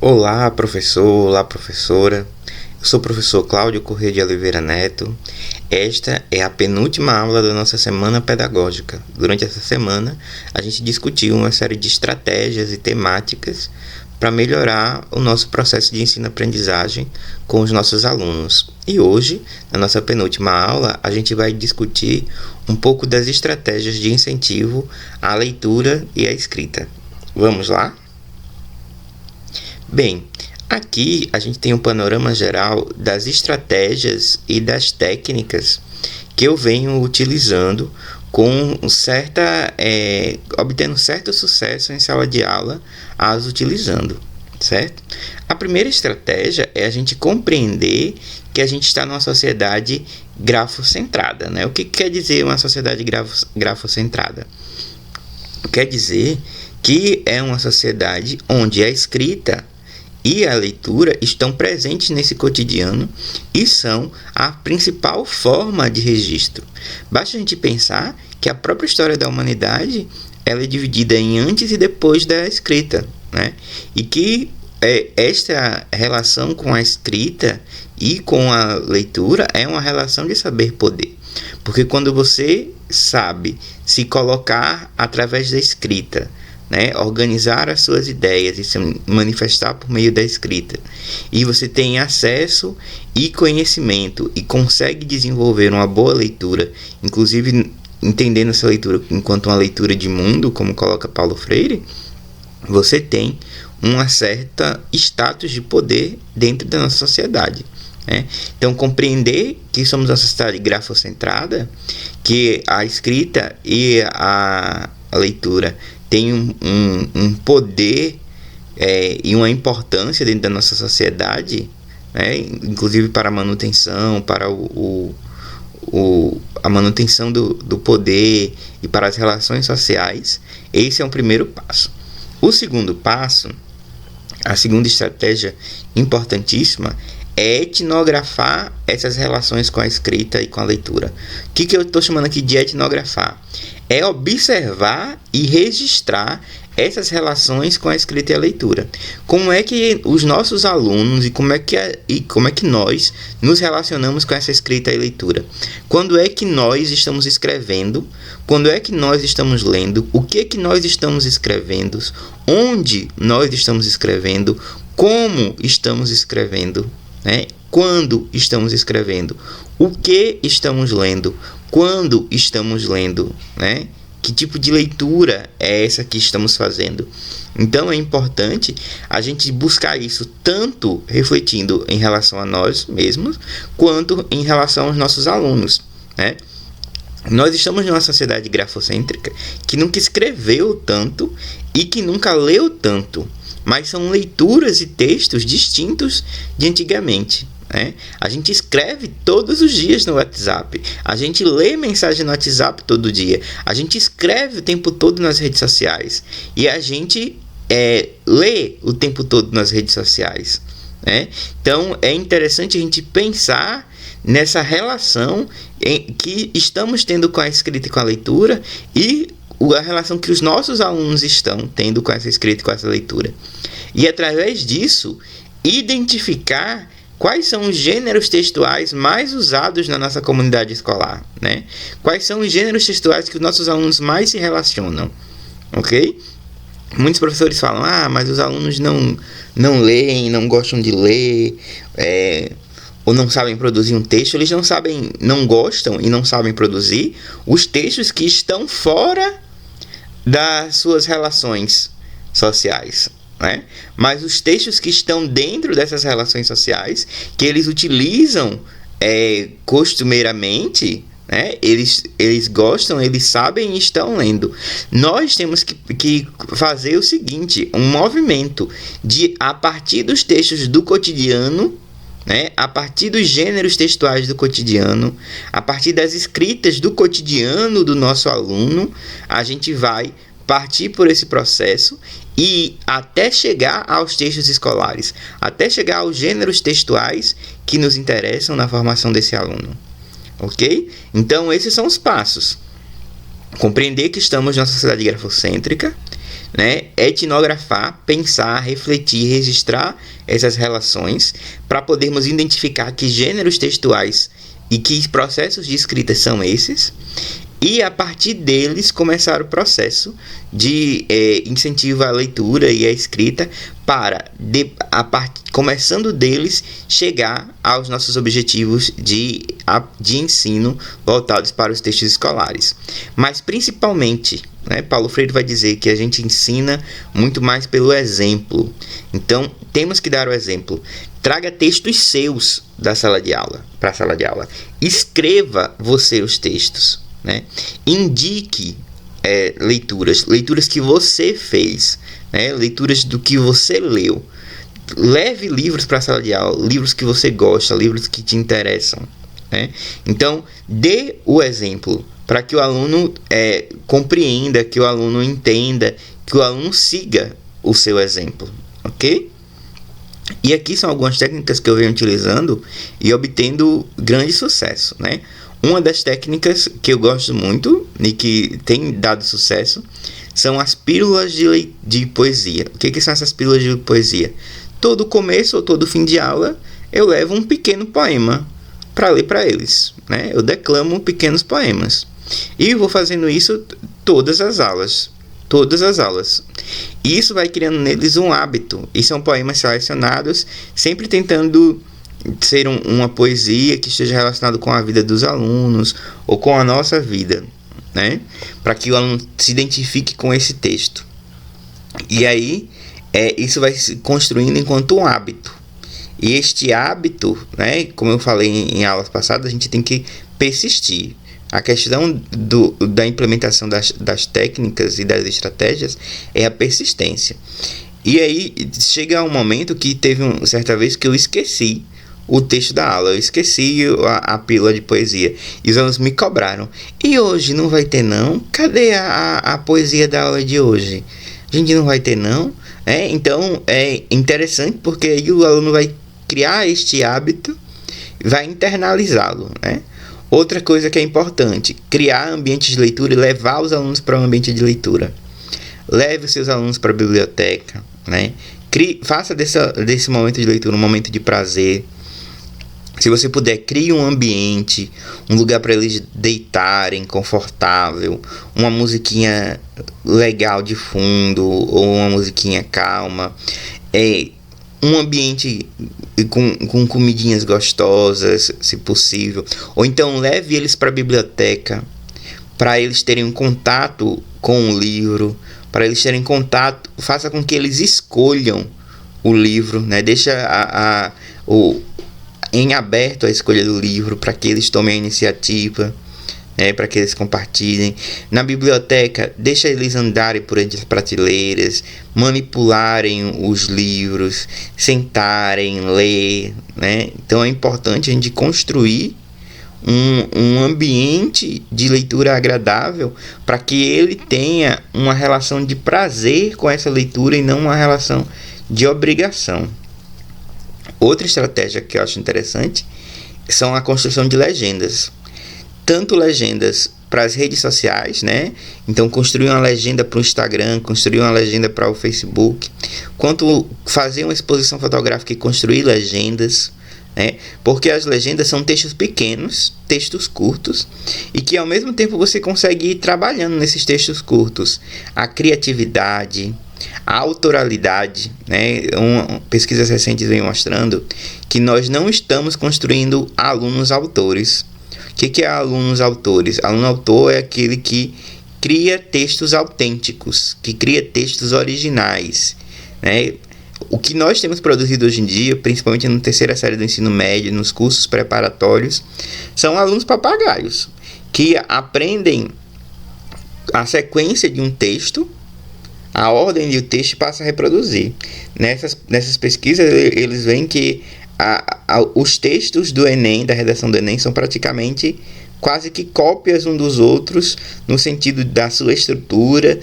Olá, professor, olá, professora. Eu sou o professor Cláudio Corrêa de Oliveira Neto. Esta é a penúltima aula da nossa semana pedagógica. Durante essa semana, a gente discutiu uma série de estratégias e temáticas para melhorar o nosso processo de ensino-aprendizagem com os nossos alunos. E hoje, na nossa penúltima aula, a gente vai discutir um pouco das estratégias de incentivo à leitura e à escrita. Vamos lá? Bem, aqui a gente tem um panorama geral das estratégias e das técnicas que eu venho utilizando obtendo certo sucesso em sala de aula as utilizando, certo? A primeira estratégia é a gente compreender que a gente está numa sociedade grafocentrada, né? O que quer dizer uma sociedade grafocentrada? Quer dizer que é uma sociedade onde a escrita e a leitura estão presentes nesse cotidiano e são a principal forma de registro. Basta a gente pensar que a própria história da humanidade ela é dividida em antes e depois da escrita, né? E que esta relação com a escrita e com a leitura é uma relação de saber poder. Porque quando você sabe se colocar através da escrita, né, organizar as suas ideias e se manifestar por meio da escrita, e você tem acesso e conhecimento e consegue desenvolver uma boa leitura, inclusive entendendo essa leitura enquanto uma leitura de mundo, como coloca Paulo Freire, você tem uma certa status de poder dentro da nossa sociedade, né? Então, compreender que somos uma sociedade grafocentrada, que a escrita e a leitura tem um poder e uma importância dentro da nossa sociedade, né? Inclusive para a manutenção, para a manutenção do poder e para as relações sociais. Esse é um primeiro passo. O segundo passo, a segunda estratégia importantíssima, é etnografar essas relações com a escrita e com a leitura. O que eu estou chamando aqui de etnografar? É observar e registrar essas relações com a escrita e a leitura. Como é que os nossos alunos e como é que nós nos relacionamos com essa escrita e leitura? Quando é que nós estamos escrevendo? Quando é que nós estamos lendo? O que nós estamos escrevendo? Onde nós estamos escrevendo? Como estamos escrevendo? Né? Quando estamos escrevendo? O que estamos lendo? Quando estamos lendo? Né? Que tipo de leitura é essa que estamos fazendo? Então é importante a gente buscar isso tanto refletindo em relação a nós mesmos, quanto em relação aos nossos alunos, né? Nós estamos numa sociedade grafocêntrica que nunca escreveu tanto e que nunca leu tanto, mas são leituras e textos distintos de antigamente, né? A gente escreve todos os dias no WhatsApp, a gente lê mensagem no WhatsApp todo dia, a gente escreve o tempo todo nas redes sociais e a gente lê o tempo todo nas redes sociais, né? Então é interessante a gente pensar nessa relação que estamos tendo com a escrita e com a leitura e a relação que os nossos alunos estão tendo com essa escrita e com essa leitura. E através disso, identificar quais são os gêneros textuais mais usados na nossa comunidade escolar, né? Quais são os gêneros textuais que os nossos alunos mais se relacionam, ok? Muitos professores falam, mas os alunos não leem, não gostam de ler, ou não sabem produzir um texto. Eles não gostam e não sabem produzir os textos que estão fora das suas relações sociais, né? Mas os textos que estão dentro dessas relações sociais, que eles utilizam costumeiramente, né? Eles gostam, eles sabem e estão lendo. Nós temos que fazer o seguinte, um movimento de, a partir dos textos do cotidiano, né? A partir dos gêneros textuais do cotidiano, a partir das escritas do cotidiano do nosso aluno, a gente vai partir por esse processo e até chegar aos textos escolares, até chegar aos gêneros textuais que nos interessam na formação desse aluno, ok? Então esses são os passos. Compreender que estamos numa sociedade grafocêntrica, né, etnografar, pensar, refletir, registrar essas relações para podermos identificar que gêneros textuais e que processos de escrita são esses, e a partir deles começar o processo de incentivo à leitura e à escrita para, começando deles, chegar aos nossos objetivos de ensino voltados para os textos escolares. Mas principalmente, né, Paulo Freire vai dizer que a gente ensina muito mais pelo exemplo. Então, temos que dar o exemplo. Traga textos seus da sala de aula para a sala de aula. Escreva você os textos, né? Indique leituras que você fez, né? Leituras do que você leu. Leve livros para a sala de aula, livros que você gosta, livros que te interessam, né? Então, dê o exemplo para que o aluno compreenda, que o aluno entenda, que o aluno siga o seu exemplo, ok? E aqui são algumas técnicas que eu venho utilizando e obtendo grande sucesso, né? Uma das técnicas que eu gosto muito e que tem dado sucesso são as pílulas de poesia. O que são essas pílulas de poesia? Todo começo ou todo fim de aula eu levo um pequeno poema para ler para eles, né? Eu declamo pequenos poemas e vou fazendo isso todas as aulas. E isso vai criando neles um hábito. E são poemas selecionados, sempre tentando ser uma poesia que esteja relacionada com a vida dos alunos ou com a nossa vida, né? Para que o aluno se identifique com esse texto. E aí, isso vai se construindo enquanto um hábito. E este hábito, né, como eu falei em aulas passadas, a gente tem que persistir. A questão da implementação das técnicas e das estratégias é a persistência. E aí chega um momento que teve certa vez que eu esqueci o texto da aula, eu esqueci a pílula de poesia. E os alunos me cobraram. E hoje não vai ter não? Cadê a poesia da aula de hoje? A gente não vai ter não? Então é interessante porque aí o aluno vai criar este hábito, vai internalizá-lo, né? Outra coisa que é importante, criar ambientes de leitura e levar os alunos para um ambiente de leitura. Leve os seus alunos para a biblioteca, né? Faça desse momento de leitura um momento de prazer. Se você puder, crie um ambiente, um lugar para eles deitarem, confortável, uma musiquinha legal de fundo ou uma musiquinha calma. Um ambiente com comidinhas gostosas, se possível. Ou então leve eles para a biblioteca, para eles terem um contato com o livro, para eles terem contato, faça com que eles escolham o livro, né? Deixa em aberto a escolha do livro para que eles tomem a iniciativa, né, para que eles compartilhem. Na biblioteca, deixa eles andarem por entre as prateleiras, manipularem os livros, sentarem, ler, né? Então é importante a gente construir um ambiente de leitura agradável para que ele tenha uma relação de prazer com essa leitura e não uma relação de obrigação. Outra estratégia que eu acho interessante são a construção de legendas. Tanto legendas para as redes sociais, né? Então, construir uma legenda para o Instagram, construir uma legenda para o Facebook, quanto fazer uma exposição fotográfica e construir legendas, né? Porque as legendas são textos pequenos, textos curtos, e que ao mesmo tempo você consegue ir trabalhando nesses textos curtos a criatividade, a autoralidade, né? Pesquisas recentes vêm mostrando que nós não estamos construindo alunos autores. O que é alunos autores? Aluno autor é aquele que cria textos autênticos, que cria textos originais, né? O que nós temos produzido hoje em dia, principalmente na terceira série do ensino médio, nos cursos preparatórios, são alunos papagaios, que aprendem a sequência de um texto, a ordem de um texto e passam a reproduzir. Nessas pesquisas, eles veem que os textos do Enem, da redação do Enem, são praticamente quase que cópias um dos outros, no sentido da sua estrutura,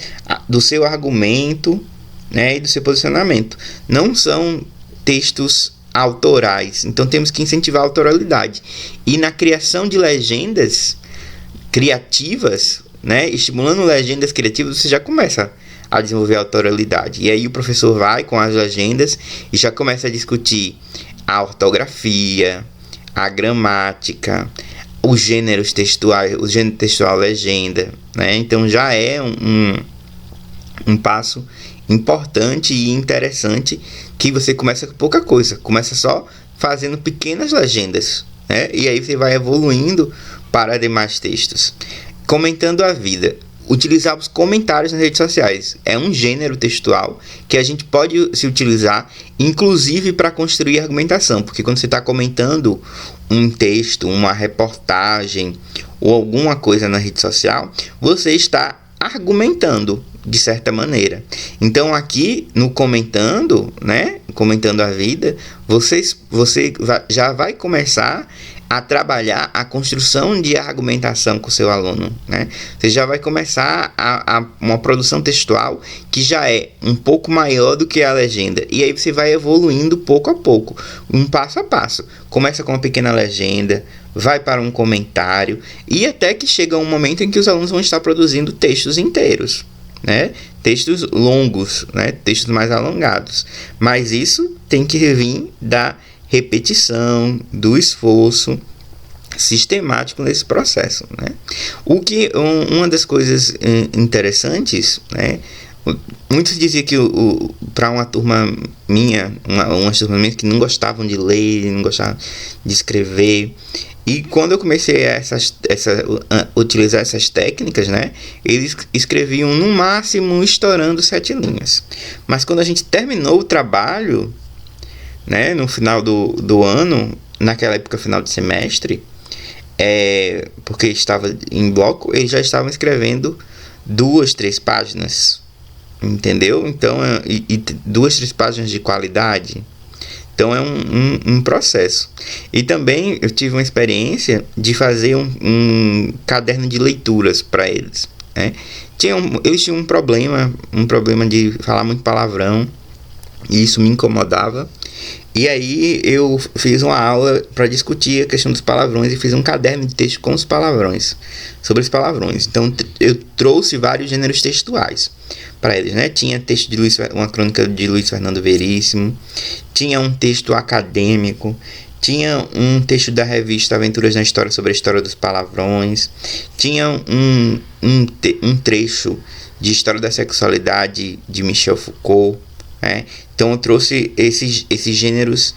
do seu argumento, né, e do seu posicionamento. Não são textos autorais, então temos que incentivar a autoralidade. E na criação de legendas criativas, né, estimulando legendas criativas, você já começa a desenvolver a autoralidade. E aí o professor vai com as legendas e já começa a discutir a ortografia, a gramática, os gêneros textuais, o gênero textual legenda, né? Então já é um passo importante e interessante, que você começa com pouca coisa, começa só fazendo pequenas legendas, né? E aí você vai evoluindo para demais textos. Comentando a vida. Utilizar os comentários nas redes sociais é um gênero textual que a gente pode se utilizar, inclusive para construir argumentação, porque quando você está comentando um texto, uma reportagem ou alguma coisa na rede social, você está argumentando de certa maneira. Então aqui no comentando, né, comentando a vida, você já vai começar a trabalhar a construção de argumentação com o seu aluno, né? Você já vai começar uma produção textual que já é um pouco maior do que a legenda, e aí você vai evoluindo pouco a pouco, um passo a passo. Começa com uma pequena legenda, vai para um comentário, e até que chega um momento em que os alunos vão estar produzindo textos inteiros, né? Textos longos, né? Textos mais alongados. Mas isso tem que vir da repetição, do esforço sistemático nesse processo, né? Uma das coisas interessantes, né? Muitos diziam que para uma turma minha, umas turmas minhas que não gostavam de ler, não gostavam de escrever, e quando eu comecei a utilizar essas técnicas, né, eles escreviam no máximo estourando 7 linhas. Mas quando a gente terminou o trabalho, né, no final do ano, naquela época final de semestre, porque estava em bloco, eles já estavam escrevendo 2, 3 páginas, entendeu? Então, 2, 3 páginas de qualidade. Então é um processo. E também eu tive uma experiência de fazer um caderno de leituras para eles, né? Eles tinham um problema de falar muito palavrão, e isso me incomodava. E aí eu fiz uma aula para discutir a questão dos palavrões e fiz um caderno de texto com os palavrões, sobre os palavrões. Então eu trouxe vários gêneros textuais para eles, né? Tinha texto de uma crônica de Luiz Fernando Veríssimo, tinha um texto acadêmico, tinha um texto da revista Aventuras na História sobre a história dos palavrões, tinha um trecho de História da Sexualidade de Michel Foucault, né? Então eu trouxe esses gêneros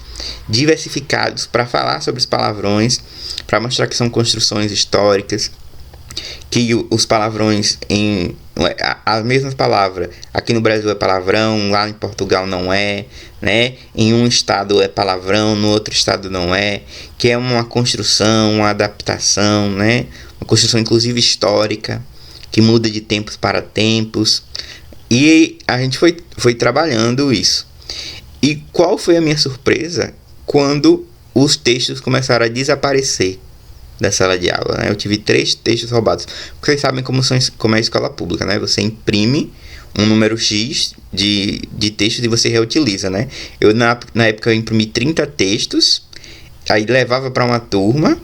diversificados para falar sobre os palavrões, para mostrar que são construções históricas, que os palavrões a mesma palavra aqui no Brasil é palavrão, lá em Portugal não é, né? Em um estado é palavrão, no outro estado não é, que é uma construção, uma adaptação, né? Uma construção inclusive histórica, que muda de tempos para tempos. E a gente foi trabalhando isso. E qual foi a minha surpresa quando os textos começaram a desaparecer da sala de aula, né? Eu tive 3 textos roubados. Porque vocês sabem como é a escola pública, né? Você imprime um número X de textos e você reutiliza, né? Na época eu imprimi 30 textos, aí levava para uma turma,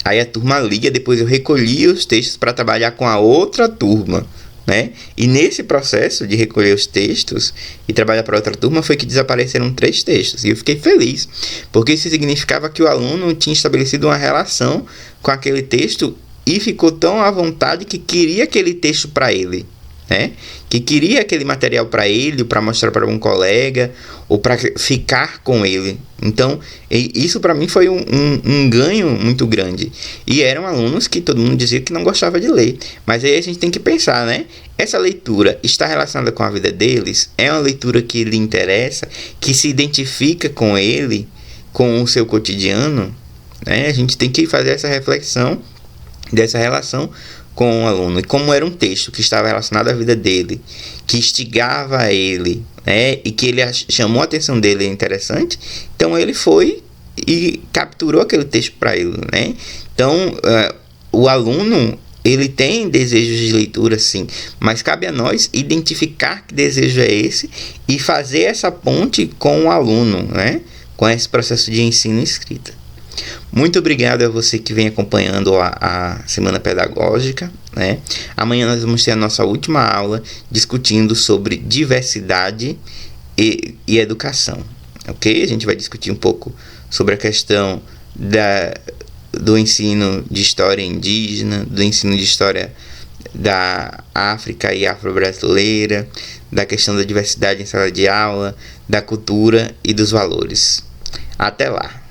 aí a turma lia, depois eu recolhia os textos para trabalhar com a outra turma, né? E nesse processo de recolher os textos e trabalhar para outra turma foi que desapareceram 3 textos, e eu fiquei feliz, porque isso significava que o aluno tinha estabelecido uma relação com aquele texto e ficou tão à vontade que queria aquele texto para ele, né? Que queria aquele material para ele, para mostrar para um colega ou para ficar com ele. Então isso para mim foi um ganho muito grande. E eram alunos que todo mundo dizia que não gostava de ler, mas aí a gente tem que pensar, né? Essa leitura está relacionada com a vida deles? É uma leitura que lhe interessa, que se identifica com ele, com o seu cotidiano, né? A gente tem que fazer essa reflexão dessa relação com o aluno, e como era um texto que estava relacionado à vida dele, que instigava ele, né, e que ele chamou a atenção dele, interessante, então ele foi e capturou aquele texto para ele, né? Então o aluno, ele tem desejos de leitura, sim, mas cabe a nós identificar que desejo é esse e fazer essa ponte com o aluno, né, com esse processo de ensino e escrita. Muito obrigado a você que vem acompanhando a Semana Pedagógica. né? Amanhã nós vamos ter a nossa última aula discutindo sobre diversidade e educação, ok? A gente vai discutir um pouco sobre a questão do ensino de história indígena, do ensino de história da África e afro-brasileira, da questão da diversidade em sala de aula, da cultura e dos valores. Até lá!